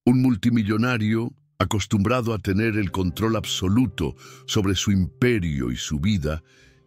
Un multimillonario, acostumbrado a tener el control absoluto sobre su imperio y su vida,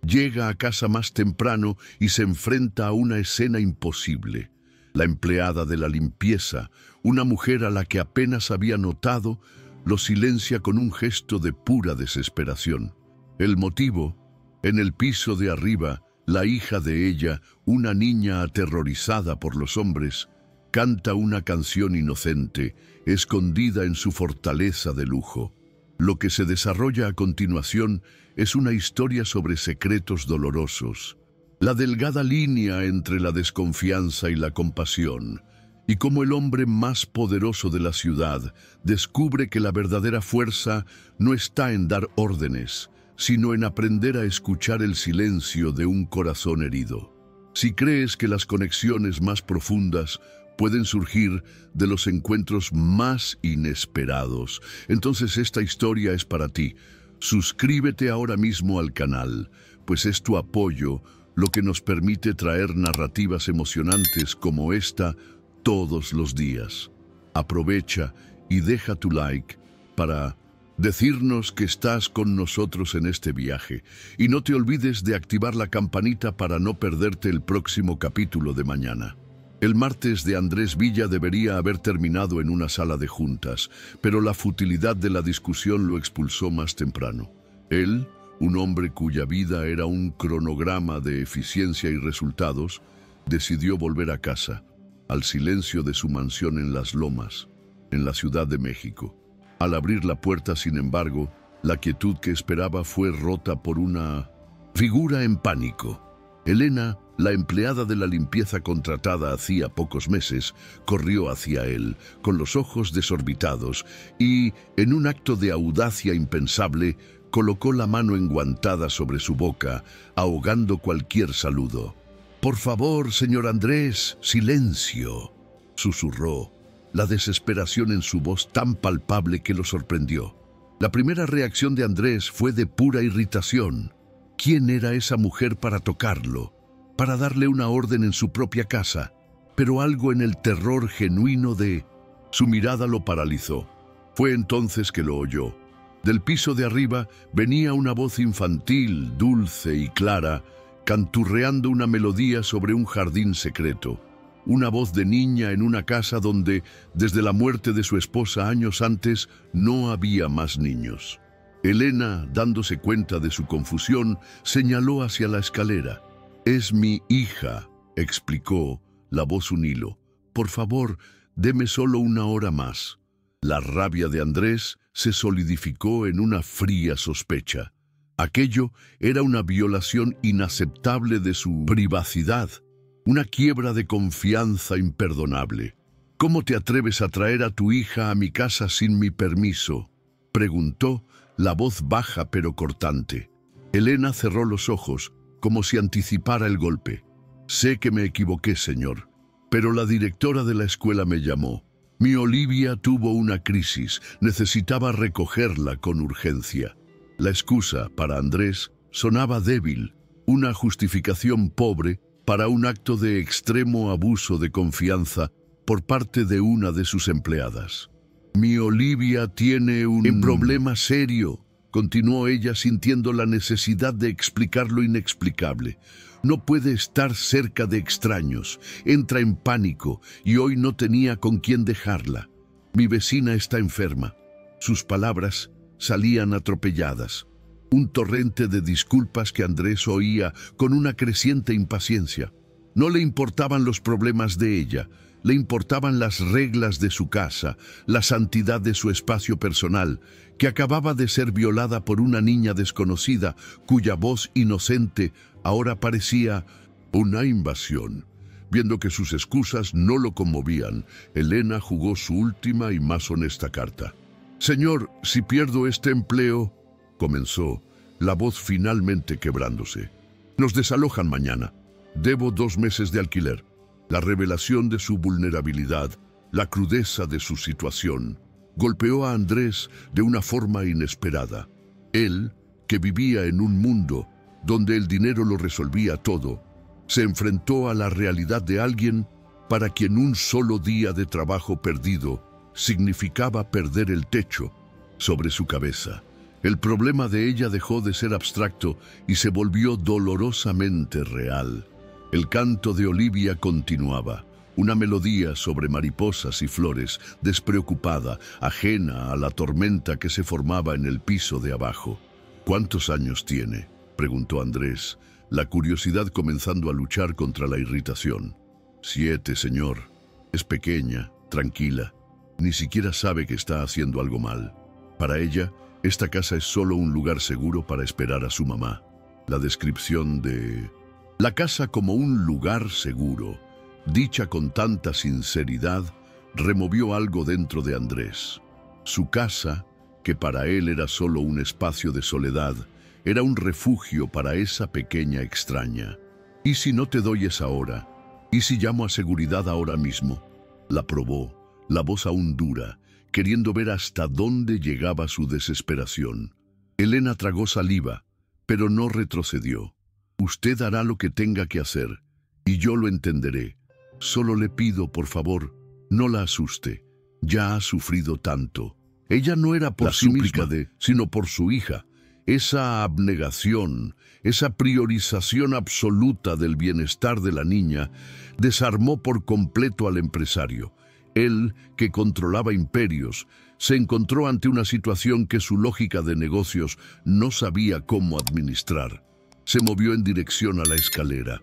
llega a casa más temprano y se enfrenta a una escena imposible. La empleada de la limpieza, una mujer a la que apenas había notado, lo silencia con un gesto de pura desesperación. El motivo: en el piso de arriba, la hija de ella, una niña aterrorizada por los hombres, canta una canción inocente, escondida en su fortaleza de lujo. Lo que se desarrolla a continuación es una historia sobre secretos dolorosos, la delgada línea entre la desconfianza y la compasión, y cómo el hombre más poderoso de la ciudad descubre que la verdadera fuerza no está en dar órdenes, sino en aprender a escuchar el silencio de un corazón herido. Si crees que las conexiones más profundas pueden surgir de los encuentros más inesperados, entonces esta historia es para ti. Suscríbete ahora mismo al canal, pues es tu apoyo lo que nos permite traer narrativas emocionantes como esta todos los días. Aprovecha y deja tu like para decirnos que estás con nosotros en este viaje. Y no te olvides de activar la campanita para no perderte el próximo capítulo de mañana. El martes de Andrés Villa debería haber terminado en una sala de juntas, pero la futilidad de la discusión lo expulsó más temprano. Él, un hombre cuya vida era un cronograma de eficiencia y resultados, decidió volver a casa, al silencio de su mansión en Las Lomas, en la Ciudad de México. Al abrir la puerta, sin embargo, la quietud que esperaba fue rota por una figura en pánico. Elena, la empleada de la limpieza contratada hacía pocos meses, corrió hacia él, con los ojos desorbitados, y, en un acto de audacia impensable, colocó la mano enguantada sobre su boca, ahogando cualquier saludo. «Por favor, señor Andrés, silencio», susurró, la desesperación en su voz tan palpable que lo sorprendió. La primera reacción de Andrés fue de pura irritación. ¿Quién era esa mujer para tocarlo, para darle una orden en su propia casa? Pero algo en el terror genuino de su mirada lo paralizó. Fue entonces que lo oyó. Del piso de arriba venía una voz infantil, dulce y clara, canturreando una melodía sobre un jardín secreto. Una voz de niña en una casa donde, desde la muerte de su esposa años antes, no había más niños. Elena, dándose cuenta de su confusión, señaló hacia la escalera. «Es mi hija», explicó, la voz un hilo. «Por favor, deme solo una hora más». La rabia de Andrés se solidificó en una fría sospecha. Aquello era una violación inaceptable de su privacidad, una quiebra de confianza imperdonable. «¿Cómo te atreves a traer a tu hija a mi casa sin mi permiso?», preguntó, la voz baja pero cortante. Elena cerró los ojos, como si anticipara el golpe. «Sé que me equivoqué, señor, pero la directora de la escuela me llamó. Mi Olivia tuvo una crisis, necesitaba recogerla con urgencia». La excusa, para Andrés, sonaba débil, una justificación pobre para un acto de extremo abuso de confianza por parte de una de sus empleadas. «Mi Olivia tiene un problema serio», continuó ella, sintiendo la necesidad de explicar lo inexplicable. «No puede estar cerca de extraños, entra en pánico y hoy no tenía con quién dejarla. Mi vecina está enferma». Sus palabras salían atropelladas. Un torrente de disculpas que Andrés oía con una creciente impaciencia. No le importaban los problemas de ella, le importaban las reglas de su casa, la santidad de su espacio personal, que acababa de ser violada por una niña desconocida, cuya voz inocente ahora parecía una invasión. Viendo que sus excusas no lo conmovían, Elena jugó su última y más honesta carta. «Señor, si pierdo este empleo», comenzó, la voz finalmente quebrándose. «Nos desalojan mañana. Debo 2 meses de alquiler». La revelación de su vulnerabilidad, la crudeza de su situación, golpeó a Andrés de una forma inesperada. Él, que vivía en un mundo donde el dinero lo resolvía todo, se enfrentó a la realidad de alguien para quien un solo día de trabajo perdido significaba perder el techo sobre su cabeza. El problema de ella dejó de ser abstracto y se volvió dolorosamente real. El canto de Olivia continuaba, una melodía sobre mariposas y flores, despreocupada, ajena a la tormenta que se formaba en el piso de abajo. ¿Cuántos años tiene?, preguntó Andrés, la curiosidad comenzando a luchar contra la irritación. 7, señor. Es pequeña, tranquila. Ni siquiera sabe que está haciendo algo mal. Para ella, esta casa es solo un lugar seguro para esperar a su mamá. La descripción de la casa como un lugar seguro, dicha con tanta sinceridad, removió algo dentro de Andrés. Su casa, que para él era solo un espacio de soledad, era un refugio para esa pequeña extraña. ¿Y si no te doy esa hora? ¿Y si llamo a seguridad ahora mismo? La probó, la voz aún dura, queriendo ver hasta dónde llegaba su desesperación. Elena tragó saliva, pero no retrocedió. Usted hará lo que tenga que hacer, y yo lo entenderé. Solo le pido, por favor, no la asuste. Ya ha sufrido tanto. Ella no era por sí misma, sino por su hija. Esa abnegación, esa priorización absoluta del bienestar de la niña, desarmó por completo al empresario. Él, que controlaba imperios, se encontró ante una situación que su lógica de negocios no sabía cómo administrar. Se movió en dirección a la escalera.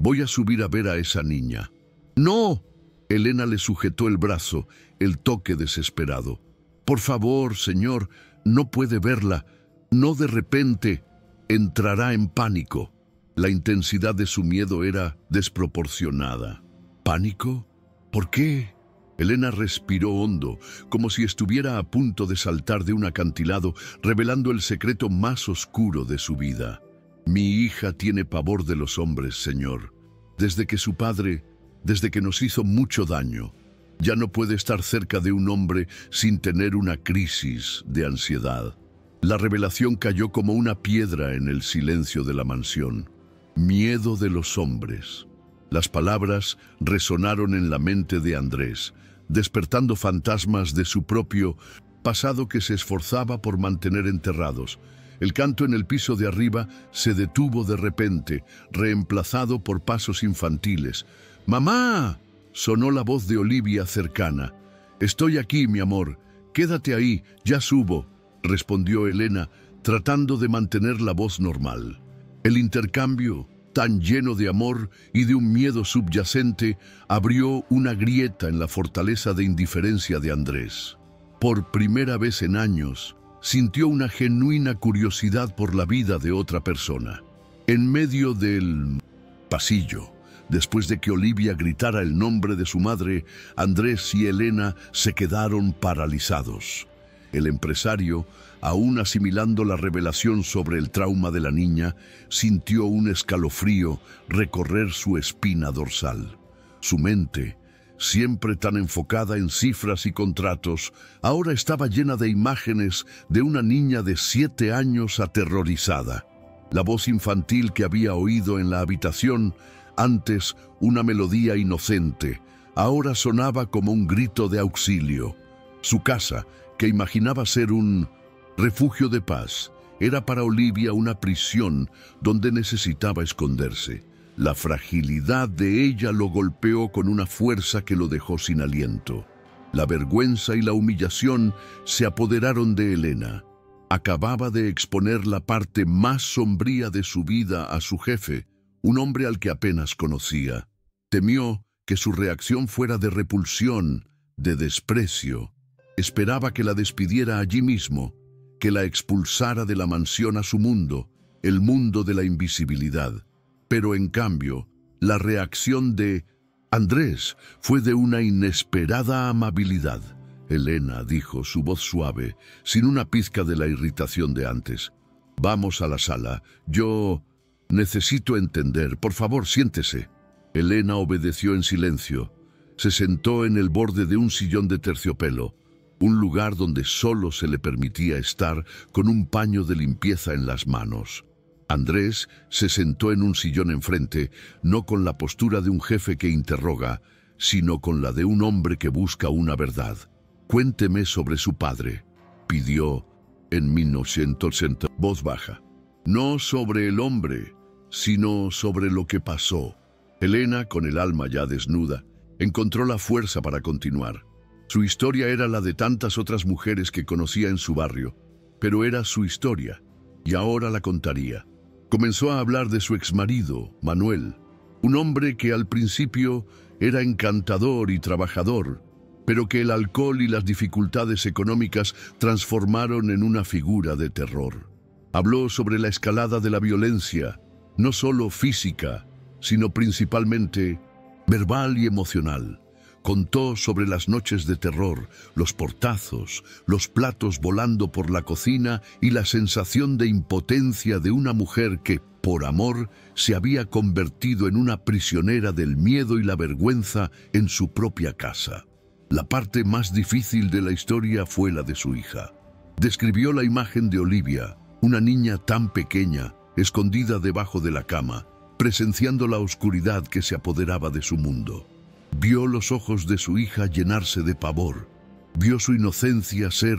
Voy a subir a ver a esa niña. ¡No! Elena le sujetó el brazo, el toque desesperado. Por favor, señor, no puede verla. No de repente. Entrará en pánico. La intensidad de su miedo era desproporcionada. ¿Pánico? ¿Por qué? Elena respiró hondo, como si estuviera a punto de saltar de un acantilado, revelando el secreto más oscuro de su vida. Mi hija tiene pavor de los hombres, señor. Desde que nos hizo mucho daño. Ya no puede estar cerca de un hombre sin tener una crisis de ansiedad. La revelación cayó como una piedra en el silencio de la mansión. Miedo de los hombres. Las palabras resonaron en la mente de Andrés, despertando fantasmas de su propio pasado que se esforzaba por mantener enterrados. El canto en el piso de arriba se detuvo de repente, reemplazado por pasos infantiles. ¡Mamá!, sonó la voz de Olivia cercana. Estoy aquí, mi amor. Quédate ahí, ya subo, respondió Elena, tratando de mantener la voz normal. El intercambio, tan lleno de amor y de un miedo subyacente, abrió una grieta en la fortaleza de indiferencia de Andrés. Por primera vez en años, sintió una genuina curiosidad por la vida de otra persona. En medio del pasillo, después de que Olivia gritara el nombre de su madre, Andrés y Elena se quedaron paralizados. El empresario, aún asimilando la revelación sobre el trauma de la niña, sintió un escalofrío recorrer su espina dorsal. Su mente, siempre tan enfocada en cifras y contratos, ahora estaba llena de imágenes de una niña de 7 años aterrorizada. La voz infantil que había oído en la habitación, antes una melodía inocente, ahora sonaba como un grito de auxilio. Su casa, que imaginaba ser un refugio de paz, era para Olivia una prisión donde necesitaba esconderse. La fragilidad de ella lo golpeó con una fuerza que lo dejó sin aliento. La vergüenza y la humillación se apoderaron de Elena. Acababa de exponer la parte más sombría de su vida a su jefe, un hombre al que apenas conocía. Temió que su reacción fuera de repulsión, de desprecio. Esperaba que la despidiera allí mismo, que la expulsara de la mansión a su mundo, el mundo de la invisibilidad. Pero en cambio, la reacción de Andrés fue de una inesperada amabilidad. Elena, dijo, su voz suave, sin una pizca de la irritación de antes. Vamos a la sala. Yo necesito entender. Por favor, siéntese. Elena obedeció en silencio. Se sentó en el borde de un sillón de terciopelo, un lugar donde solo se le permitía estar con un paño de limpieza en las manos. Andrés se sentó en un sillón enfrente, no con la postura de un jefe que interroga, sino con la de un hombre que busca una verdad. Cuénteme sobre su padre, pidió en 1960, voz baja. No sobre el hombre, sino sobre lo que pasó. Elena, con el alma ya desnuda, encontró la fuerza para continuar. Su historia era la de tantas otras mujeres que conocía en su barrio, pero era su historia, y ahora la contaría. Comenzó a hablar de su exmarido, Manuel, un hombre que al principio era encantador y trabajador, pero que el alcohol y las dificultades económicas transformaron en una figura de terror. Habló sobre la escalada de la violencia, no solo física, sino principalmente verbal y emocional. Contó sobre las noches de terror, los portazos, los platos volando por la cocina y la sensación de impotencia de una mujer que, por amor, se había convertido en una prisionera del miedo y la vergüenza en su propia casa. La parte más difícil de la historia fue la de su hija. Describió la imagen de Olivia, una niña tan pequeña, escondida debajo de la cama, presenciando la oscuridad que se apoderaba de su mundo. Vio los ojos de su hija llenarse de pavor. Vio su inocencia ser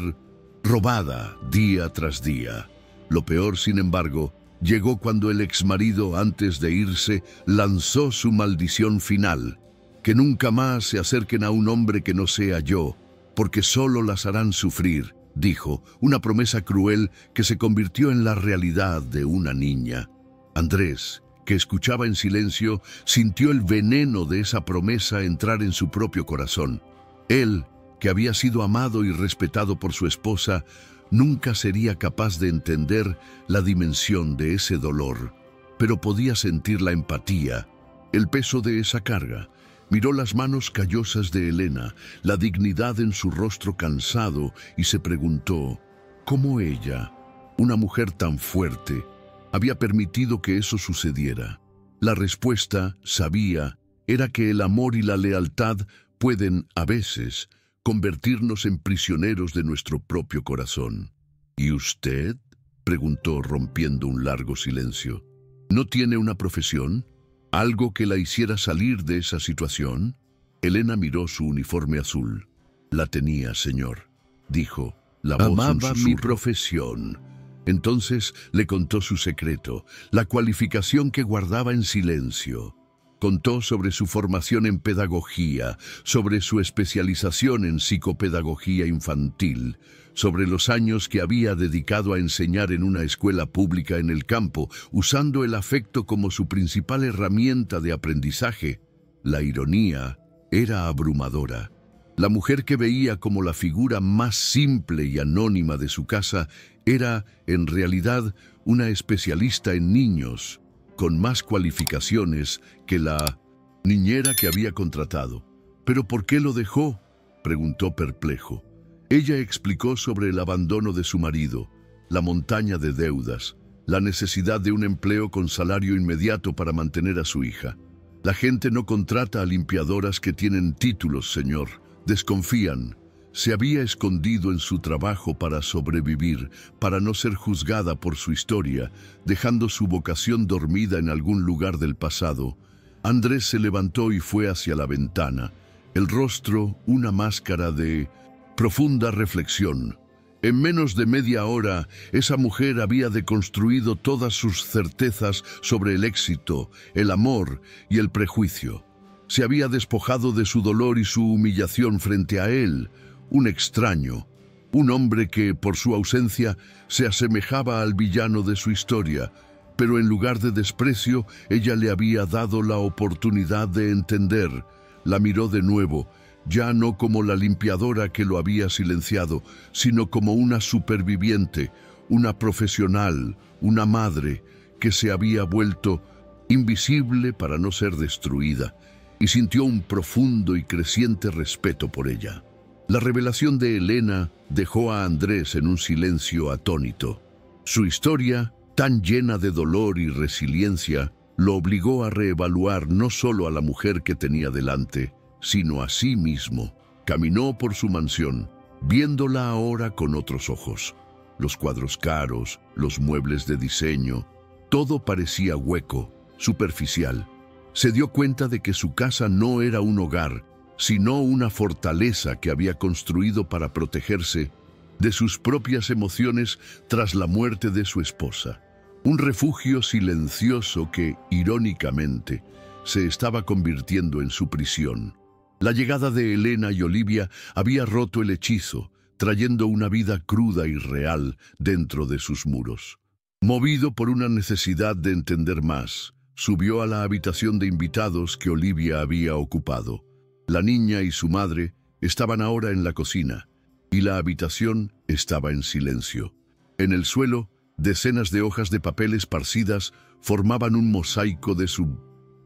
robada día tras día. Lo peor, sin embargo, llegó cuando el exmarido, antes de irse, lanzó su maldición final. Que nunca más se acerquen a un hombre que no sea yo, porque solo las harán sufrir, dijo, una promesa cruel que se convirtió en la realidad de una niña. Andrés, que escuchaba en silencio, sintió el veneno de esa promesa entrar en su propio corazón. Él, que había sido amado y respetado por su esposa, nunca sería capaz de entender la dimensión de ese dolor, pero podía sentir la empatía, el peso de esa carga. Miró las manos callosas de Elena, la dignidad en su rostro cansado, y se preguntó, ¿cómo ella, una mujer tan fuerte, había permitido que eso sucediera? La respuesta, sabía, era que el amor y la lealtad pueden, a veces, convertirnos en prisioneros de nuestro propio corazón. ¿Y usted?, preguntó rompiendo un largo silencio. ¿No tiene una profesión? ¿Algo que la hiciera salir de esa situación? Elena miró su uniforme azul. La tenía, señor, dijo, la voz amaba mi profesión. Entonces le contó su secreto, la cualificación que guardaba en silencio. Contó sobre su formación en pedagogía, sobre su especialización en psicopedagogía infantil, sobre los años que había dedicado a enseñar en una escuela pública en el campo, usando el afecto como su principal herramienta de aprendizaje. La ironía era abrumadora. La mujer que veía como la figura más simple y anónima de su casa era, en realidad, una especialista en niños, con más cualificaciones que la niñera que había contratado. ¿Pero por qué lo dejó?, preguntó perplejo. Ella explicó sobre el abandono de su marido, la montaña de deudas, la necesidad de un empleo con salario inmediato para mantener a su hija. La gente no contrata a limpiadoras que tienen títulos, señor. Desconfían. Se había escondido en su trabajo para sobrevivir, para no ser juzgada por su historia, dejando su vocación dormida en algún lugar del pasado. Andrés se levantó y fue hacia la ventana, el rostro una máscara de profunda reflexión. En menos de media hora, esa mujer había deconstruido todas sus certezas sobre el éxito, el amor y el prejuicio. Se había despojado de su dolor y su humillación frente a él, un extraño, un hombre que, por su ausencia, se asemejaba al villano de su historia, pero en lugar de desprecio, ella le había dado la oportunidad de entender. La miró de nuevo, ya no como la limpiadora que lo había silenciado, sino como una superviviente, una profesional, una madre, que se había vuelto invisible para no ser destruida, y sintió un profundo y creciente respeto por ella. La revelación de Elena dejó a Andrés en un silencio atónito. Su historia, tan llena de dolor y resiliencia, lo obligó a reevaluar no solo a la mujer que tenía delante, sino a sí mismo. Caminó por su mansión, viéndola ahora con otros ojos. Los cuadros caros, los muebles de diseño, todo parecía hueco, superficial. Se dio cuenta de que su casa no era un hogar, sino una fortaleza que había construido para protegerse de sus propias emociones tras la muerte de su esposa. Un refugio silencioso que, irónicamente, se estaba convirtiendo en su prisión. La llegada de Elena y Olivia había roto el hechizo, trayendo una vida cruda y real dentro de sus muros. Movido por una necesidad de entender más, subió a la habitación de invitados que Olivia había ocupado. La niña y su madre estaban ahora en la cocina, y la habitación estaba en silencio. En el suelo, decenas de hojas de papel esparcidas formaban un mosaico de su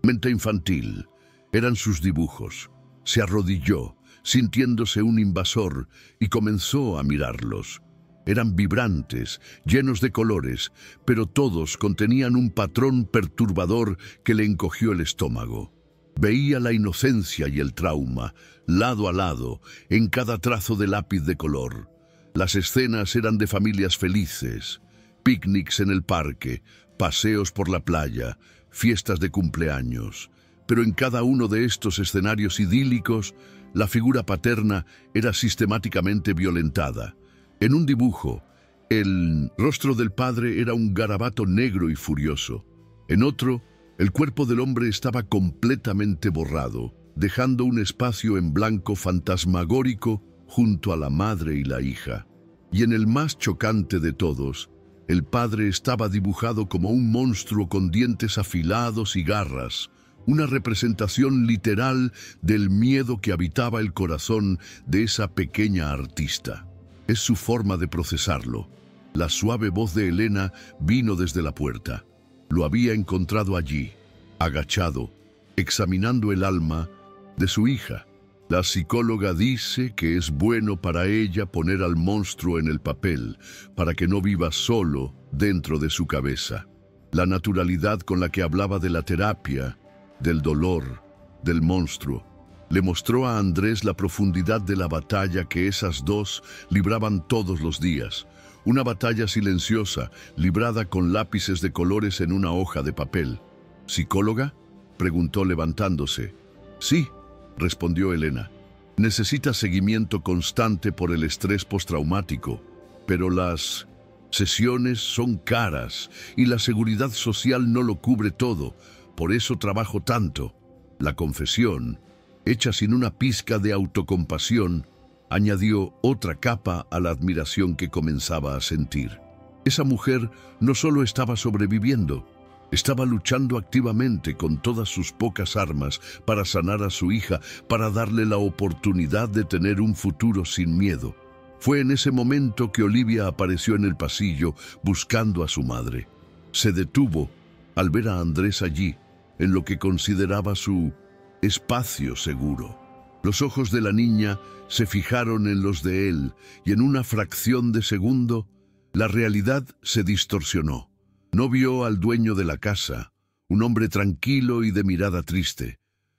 mente infantil. Eran sus dibujos. Se arrodilló, sintiéndose un invasor, y comenzó a mirarlos. Eran vibrantes, llenos de colores, pero todos contenían un patrón perturbador que le encogió el estómago. Veía la inocencia y el trauma, lado a lado, en cada trazo de lápiz de color. Las escenas eran de familias felices, picnics en el parque, paseos por la playa, fiestas de cumpleaños. Pero en cada uno de estos escenarios idílicos, la figura paterna era sistemáticamente violentada. En un dibujo, el rostro del padre era un garabato negro y furioso. En otro, el cuerpo del hombre estaba completamente borrado, dejando un espacio en blanco fantasmagórico junto a la madre y la hija. Y en el más chocante de todos, el padre estaba dibujado como un monstruo con dientes afilados y garras, una representación literal del miedo que habitaba el corazón de esa pequeña artista. Es su forma de procesarlo. La suave voz de Elena vino desde la puerta. Lo había encontrado allí, agachado, examinando el alma de su hija. La psicóloga dice que es bueno para ella poner al monstruo en el papel, para que no viva solo dentro de su cabeza. La naturalidad con la que hablaba de la terapia, del dolor, del monstruo, le mostró a Andrés la profundidad de la batalla que esas dos libraban todos los días. Una batalla silenciosa, librada con lápices de colores en una hoja de papel. ¿Psicóloga?, preguntó levantándose. Sí, respondió Elena. Necesita seguimiento constante por el estrés postraumático, pero las sesiones son caras y la seguridad social no lo cubre todo. Por eso trabajo tanto. La confesión, hecha sin una pizca de autocompasión, añadió otra capa a la admiración que comenzaba a sentir. Esa mujer no solo estaba sobreviviendo, estaba luchando activamente con todas sus pocas armas para sanar a su hija, para darle la oportunidad de tener un futuro sin miedo. Fue en ese momento que Olivia apareció en el pasillo buscando a su madre. Se detuvo al ver a Andrés allí, en lo que consideraba su espacio seguro. Los ojos de la niña se fijaron en los de él y en una fracción de segundo, la realidad se distorsionó. No vio al dueño de la casa, un hombre tranquilo y de mirada triste.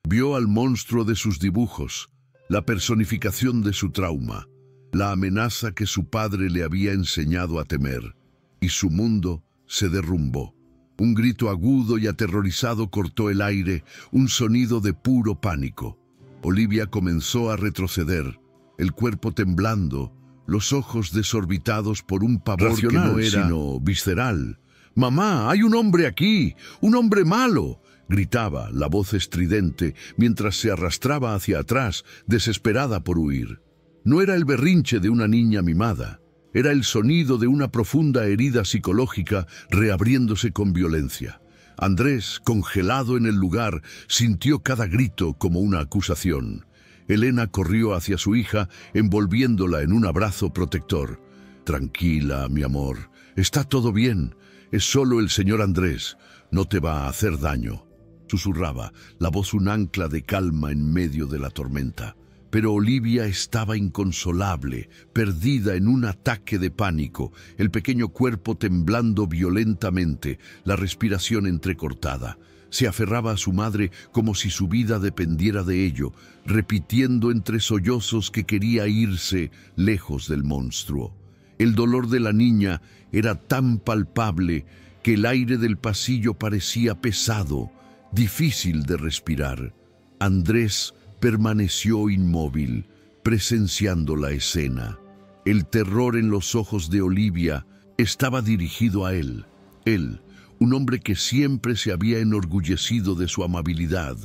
Vio al monstruo de sus dibujos, la personificación de su trauma, la amenaza que su padre le había enseñado a temer, y su mundo se derrumbó. Un grito agudo y aterrorizado cortó el aire, un sonido de puro pánico. Olivia comenzó a retroceder, el cuerpo temblando, los ojos desorbitados por un pavor racional, que no era sino visceral. «¡Mamá, hay un hombre aquí! ¡Un hombre malo!», gritaba la voz estridente mientras se arrastraba hacia atrás, desesperada por huir. No era el berrinche de una niña mimada. Era el sonido de una profunda herida psicológica reabriéndose con violencia. Andrés, congelado en el lugar, sintió cada grito como una acusación. Elena corrió hacia su hija, envolviéndola en un abrazo protector. «Tranquila, mi amor. Está todo bien. Es solo el señor Andrés. No te va a hacer daño», susurraba, la voz un ancla de calma en medio de la tormenta. Pero Olivia estaba inconsolable, perdida en un ataque de pánico, el pequeño cuerpo temblando violentamente, la respiración entrecortada. Se aferraba a su madre como si su vida dependiera de ello, repitiendo entre sollozos que quería irse lejos del monstruo. El dolor de la niña era tan palpable que el aire del pasillo parecía pesado, difícil de respirar. Andrés permaneció inmóvil, presenciando la escena. El terror en los ojos de Olivia estaba dirigido a él. Él, un hombre que siempre se había enorgullecido de su amabilidad,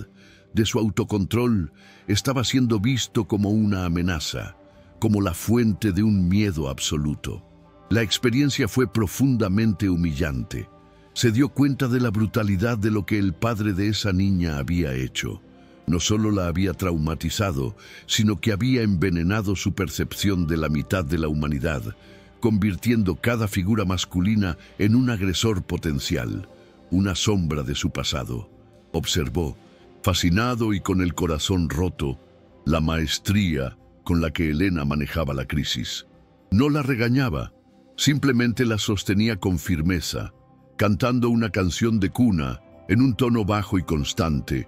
de su autocontrol, estaba siendo visto como una amenaza, como la fuente de un miedo absoluto. La experiencia fue profundamente humillante. Se dio cuenta de la brutalidad de lo que el padre de esa niña había hecho. No solo la había traumatizado, sino que había envenenado su percepción de la mitad de la humanidad, convirtiendo cada figura masculina en un agresor potencial, una sombra de su pasado. Observó, fascinado y con el corazón roto, la maestría con la que Elena manejaba la crisis. No la regañaba, simplemente la sostenía con firmeza, cantando una canción de cuna en un tono bajo y constante,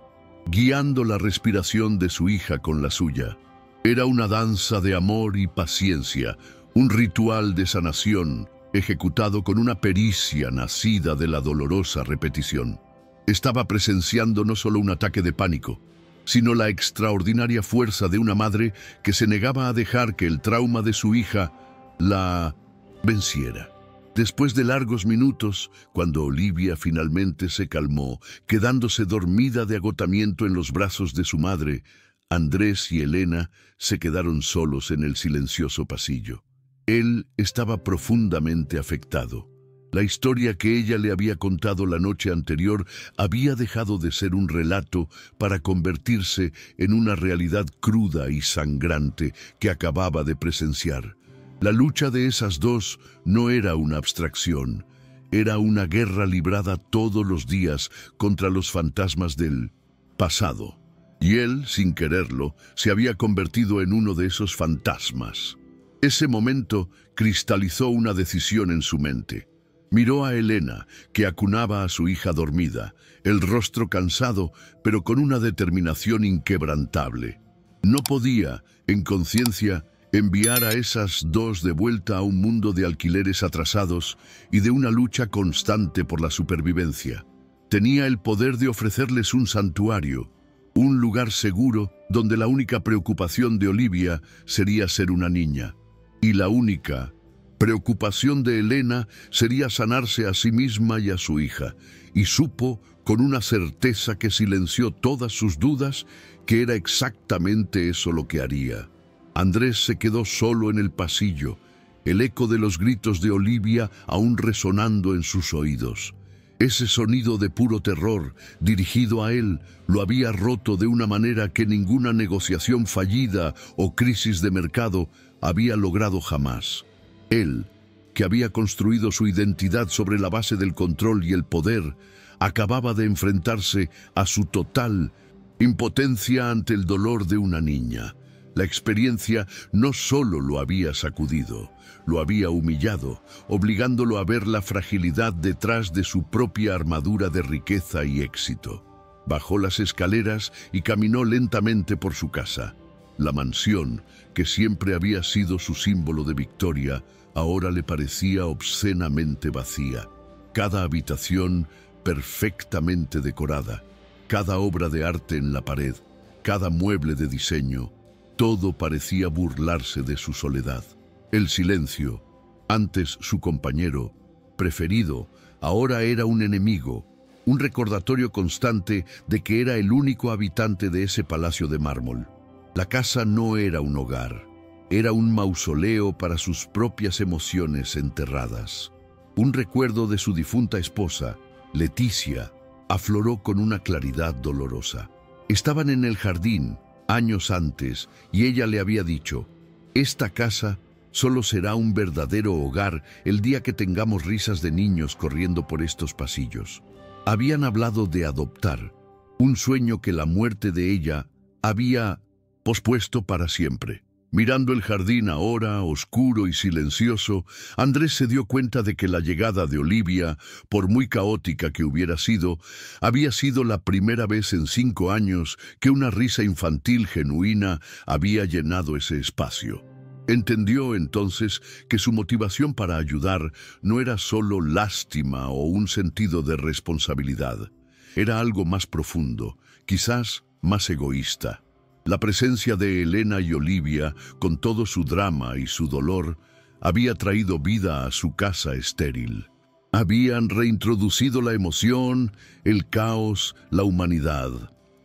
guiando la respiración de su hija con la suya. Era una danza de amor y paciencia, un ritual de sanación ejecutado con una pericia nacida de la dolorosa repetición. Estaba presenciando no solo un ataque de pánico, sino la extraordinaria fuerza de una madre que se negaba a dejar que el trauma de su hija la venciera. Después de largos minutos, cuando Olivia finalmente se calmó, quedándose dormida de agotamiento en los brazos de su madre, Andrés y Elena se quedaron solos en el silencioso pasillo. Él estaba profundamente afectado. La historia que ella le había contado la noche anterior había dejado de ser un relato para convertirse en una realidad cruda y sangrante que acababa de presenciar. La lucha de esas dos no era una abstracción, era una guerra librada todos los días contra los fantasmas del pasado. Y él, sin quererlo, se había convertido en uno de esos fantasmas. Ese momento cristalizó una decisión en su mente. Miró a Elena, que acunaba a su hija dormida, el rostro cansado, pero con una determinación inquebrantable. No podía, en conciencia, enviar a esas dos de vuelta a un mundo de alquileres atrasados y de una lucha constante por la supervivencia. Tenía el poder de ofrecerles un santuario, un lugar seguro donde la única preocupación de Olivia sería ser una niña. Y la única preocupación de Elena sería sanarse a sí misma y a su hija, y supo, con una certeza que silenció todas sus dudas, que era exactamente eso lo que haría. Andrés se quedó solo en el pasillo, el eco de los gritos de Olivia aún resonando en sus oídos. Ese sonido de puro terror, dirigido a él, lo había roto de una manera que ninguna negociación fallida o crisis de mercado había logrado jamás. Él, que había construido su identidad sobre la base del control y el poder, acababa de enfrentarse a su total impotencia ante el dolor de una niña. La experiencia no solo lo había sacudido, lo había humillado, obligándolo a ver la fragilidad detrás de su propia armadura de riqueza y éxito. Bajó las escaleras y caminó lentamente por su casa. La mansión, que siempre había sido su símbolo de victoria, ahora le parecía obscenamente vacía. Cada habitación perfectamente decorada, cada obra de arte en la pared, cada mueble de diseño, todo parecía burlarse de su soledad. El silencio, antes su compañero preferido, ahora era un enemigo, un recordatorio constante de que era el único habitante de ese palacio de mármol. La casa no era un hogar, era un mausoleo para sus propias emociones enterradas. Un recuerdo de su difunta esposa, Leticia, afloró con una claridad dolorosa. Estaban en el jardín años antes y ella le había dicho: «Esta casa solo será un verdadero hogar el día que tengamos risas de niños corriendo por estos pasillos». Habían hablado de adoptar, un sueño que la muerte de ella había pospuesto para siempre. Mirando el jardín ahora, oscuro y silencioso, Andrés se dio cuenta de que la llegada de Olivia, por muy caótica que hubiera sido, había sido la primera vez en 5 años que una risa infantil genuina había llenado ese espacio. Entendió entonces que su motivación para ayudar no era solo lástima o un sentido de responsabilidad. Era algo más profundo, quizás más egoísta. La presencia de Elena y Olivia, con todo su drama y su dolor, había traído vida a su casa estéril. Habían reintroducido la emoción, el caos, la humanidad.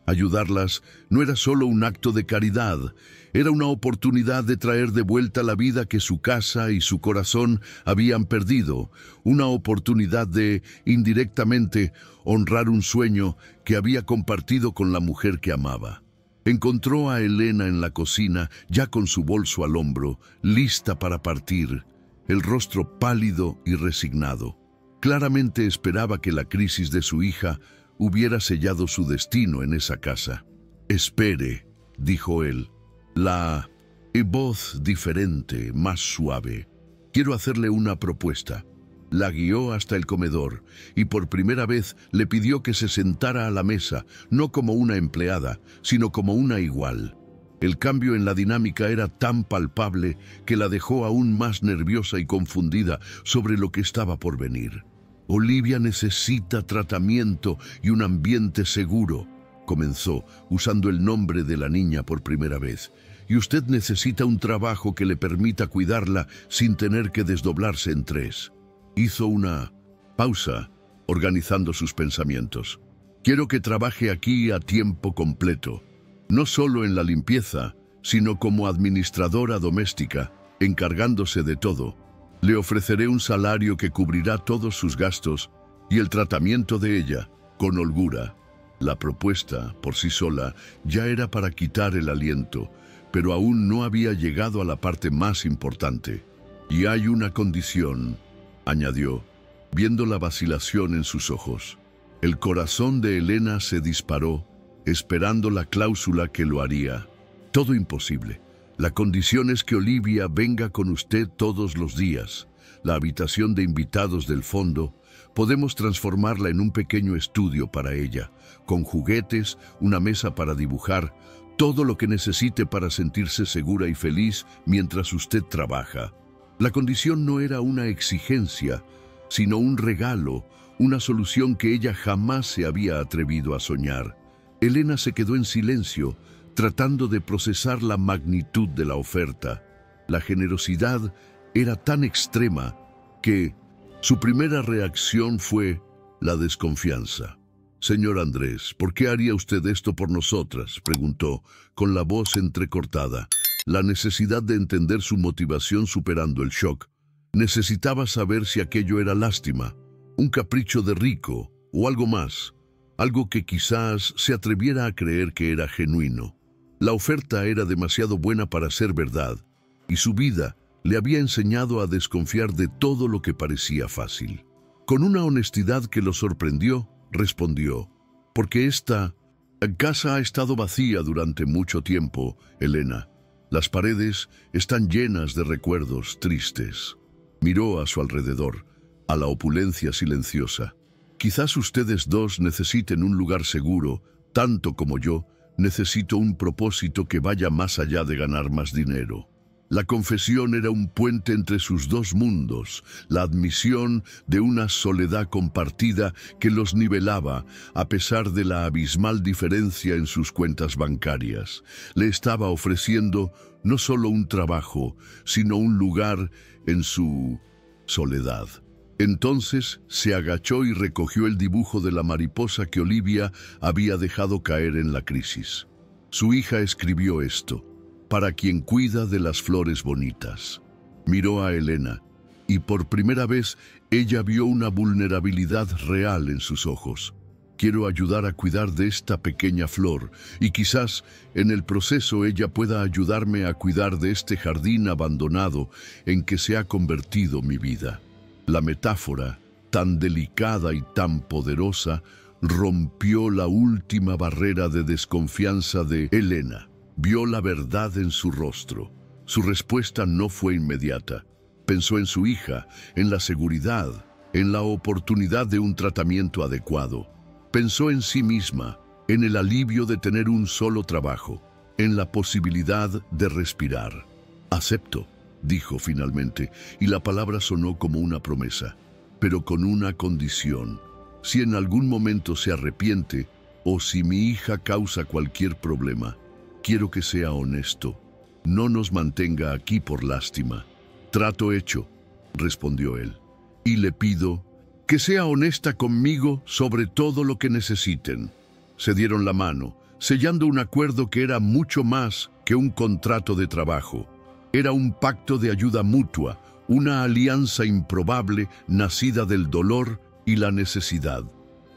Ayudarlas no era solo un acto de caridad, era una oportunidad de traer de vuelta la vida que su casa y su corazón habían perdido, una oportunidad de, indirectamente, honrar un sueño que había compartido con la mujer que amaba. Encontró a Elena en la cocina, ya con su bolso al hombro, lista para partir, el rostro pálido y resignado. Claramente esperaba que la crisis de su hija hubiera sellado su destino en esa casa. «Espere», dijo él, la voz diferente, más suave. «Quiero hacerle una propuesta». La guió hasta el comedor y por primera vez le pidió que se sentara a la mesa, no como una empleada, sino como una igual. El cambio en la dinámica era tan palpable que la dejó aún más nerviosa y confundida sobre lo que estaba por venir. «Olivia necesita tratamiento y un ambiente seguro», comenzó, usando el nombre de la niña por primera vez. «Y usted necesita un trabajo que le permita cuidarla sin tener que desdoblarse en tres». Hizo una pausa, organizando sus pensamientos. «Quiero que trabaje aquí a tiempo completo, no solo en la limpieza, sino como administradora doméstica, encargándose de todo. Le ofreceré un salario que cubrirá todos sus gastos y el tratamiento de ella, con holgura». La propuesta, por sí sola, ya era para quitar el aliento, pero aún no había llegado a la parte más importante. «Y hay una condición», añadió, viendo la vacilación en sus ojos. El corazón de Elena se disparó, esperando la cláusula que lo haría. «Todo imposible. La condición es que Olivia venga con usted todos los días. La habitación de invitados del fondo, podemos transformarla en un pequeño estudio para ella, con juguetes, una mesa para dibujar, todo lo que necesite para sentirse segura y feliz mientras usted trabaja». La condición no era una exigencia, sino un regalo, una solución que ella jamás se había atrevido a soñar. Elena se quedó en silencio, tratando de procesar la magnitud de la oferta. La generosidad era tan extrema que su primera reacción fue la desconfianza. «Señor Andrés, ¿por qué haría usted esto por nosotras?», preguntó, con la voz entrecortada. La necesidad de entender su motivación superando el shock. Necesitaba saber si aquello era lástima, un capricho de rico o algo más, algo que quizás se atreviera a creer que era genuino. La oferta era demasiado buena para ser verdad, y su vida le había enseñado a desconfiar de todo lo que parecía fácil. Con una honestidad que lo sorprendió, respondió: «Porque esta casa ha estado vacía durante mucho tiempo, Elena. Las paredes están llenas de recuerdos tristes». Miró a su alrededor, a la opulencia silenciosa. «Quizás ustedes dos necesiten un lugar seguro, tanto como yo necesito un propósito que vaya más allá de ganar más dinero». La confesión era un puente entre sus dos mundos, la admisión de una soledad compartida que los nivelaba a pesar de la abismal diferencia en sus cuentas bancarias. Le estaba ofreciendo no solo un trabajo, sino un lugar en su soledad. Entonces se agachó y recogió el dibujo de la mariposa que Olivia había dejado caer en la crisis. Su hija escribió esto: «Para quien cuida de las flores bonitas». Miró a Elena, y por primera vez ella vio una vulnerabilidad real en sus ojos. «Quiero ayudar a cuidar de esta pequeña flor, y quizás en el proceso ella pueda ayudarme a cuidar de este jardín abandonado en que se ha convertido mi vida». La metáfora, tan delicada y tan poderosa, rompió la última barrera de desconfianza de Elena. Vio la verdad en su rostro. Su respuesta no fue inmediata. Pensó en su hija, en la seguridad, en la oportunidad de un tratamiento adecuado. Pensó en sí misma, en el alivio de tener un solo trabajo, en la posibilidad de respirar. «Acepto», dijo finalmente, y la palabra sonó como una promesa, pero con una condición. «Si en algún momento se arrepiente, o si mi hija causa cualquier problema, quiero que sea honesto. No nos mantenga aquí por lástima. Trato hecho, respondió él. Y le pido que sea honesta conmigo sobre todo lo que necesiten. Se dieron la mano, sellando un acuerdo que era mucho más que un contrato de trabajo. Era un pacto de ayuda mutua, una alianza improbable nacida del dolor y la necesidad.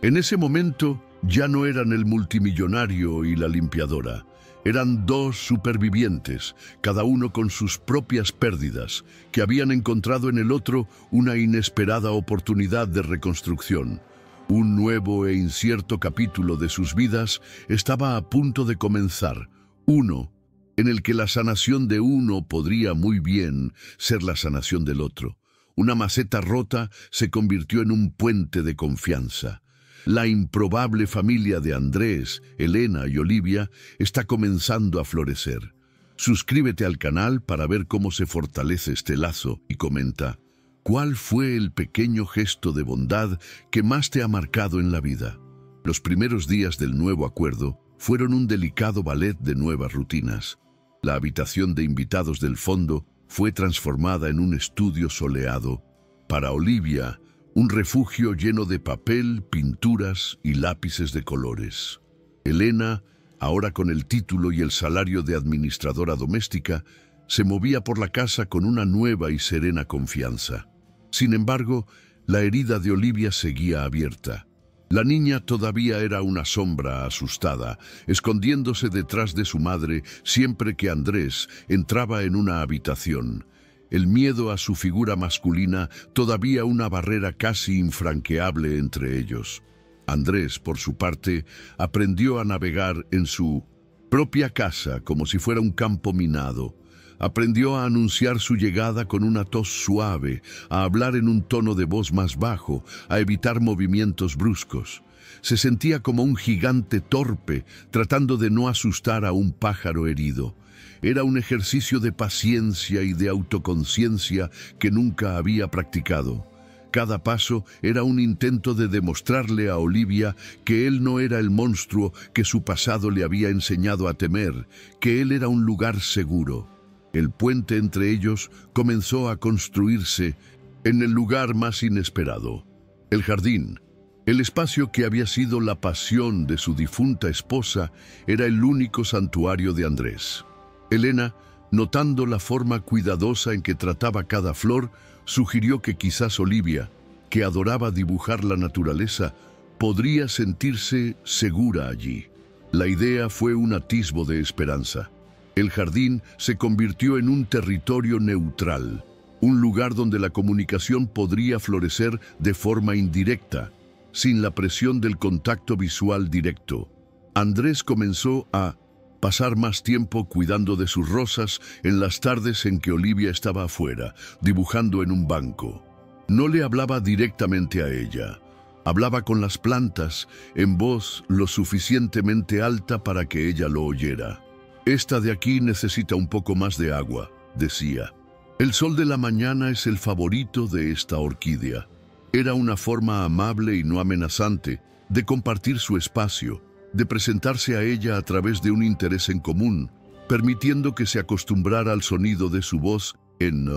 En ese momento ya no eran el multimillonario y la limpiadora. Eran dos supervivientes, cada uno con sus propias pérdidas, que habían encontrado en el otro una inesperada oportunidad de reconstrucción. Un nuevo e incierto capítulo de sus vidas estaba a punto de comenzar, uno en el que la sanación de uno podría muy bien ser la sanación del otro. Una maceta rota se convirtió en un puente de confianza. La improbable familia de Andrés, Elena y Olivia está comenzando a florecer. Suscríbete al canal para ver cómo se fortalece este lazo y comenta: ¿cuál fue el pequeño gesto de bondad que más te ha marcado en la vida? Los primeros días del nuevo acuerdo fueron un delicado ballet de nuevas rutinas. La habitación de invitados del fondo fue transformada en un estudio soleado. Para Olivia, un refugio lleno de papel, pinturas y lápices de colores. Elena, ahora con el título y el salario de administradora doméstica, se movía por la casa con una nueva y serena confianza. Sin embargo, la herida de Olivia seguía abierta. La niña todavía era una sombra asustada, escondiéndose detrás de su madre siempre que Andrés entraba en una habitación. El miedo a su figura masculina, todavía una barrera casi infranqueable entre ellos. Andrés, por su parte, aprendió a navegar en su propia casa como si fuera un campo minado. Aprendió a anunciar su llegada con una tos suave, a hablar en un tono de voz más bajo, a evitar movimientos bruscos. Se sentía como un gigante torpe, tratando de no asustar a un pájaro herido. Era un ejercicio de paciencia y de autoconciencia que nunca había practicado. Cada paso era un intento de demostrarle a Olivia que él no era el monstruo que su pasado le había enseñado a temer, que él era un lugar seguro. El puente entre ellos comenzó a construirse en el lugar más inesperado. El jardín, el espacio que había sido la pasión de su difunta esposa, era el único santuario de Andrés. Elena, notando la forma cuidadosa en que trataba cada flor, sugirió que quizás Olivia, que adoraba dibujar la naturaleza, podría sentirse segura allí. La idea fue un atisbo de esperanza. El jardín se convirtió en un territorio neutral, un lugar donde la comunicación podría florecer de forma indirecta, sin la presión del contacto visual directo. Andrés comenzó a pasar más tiempo cuidando de sus rosas en las tardes en que Olivia estaba afuera, dibujando en un banco. No le hablaba directamente a ella. Hablaba con las plantas, en voz lo suficientemente alta para que ella lo oyera. «Esta de aquí necesita un poco más de agua», decía. «El sol de la mañana es el favorito de esta orquídea». Era una forma amable y no amenazante de compartir su espacio, de presentarse a ella a través de un interés en común, permitiendo que se acostumbrara al sonido de su voz en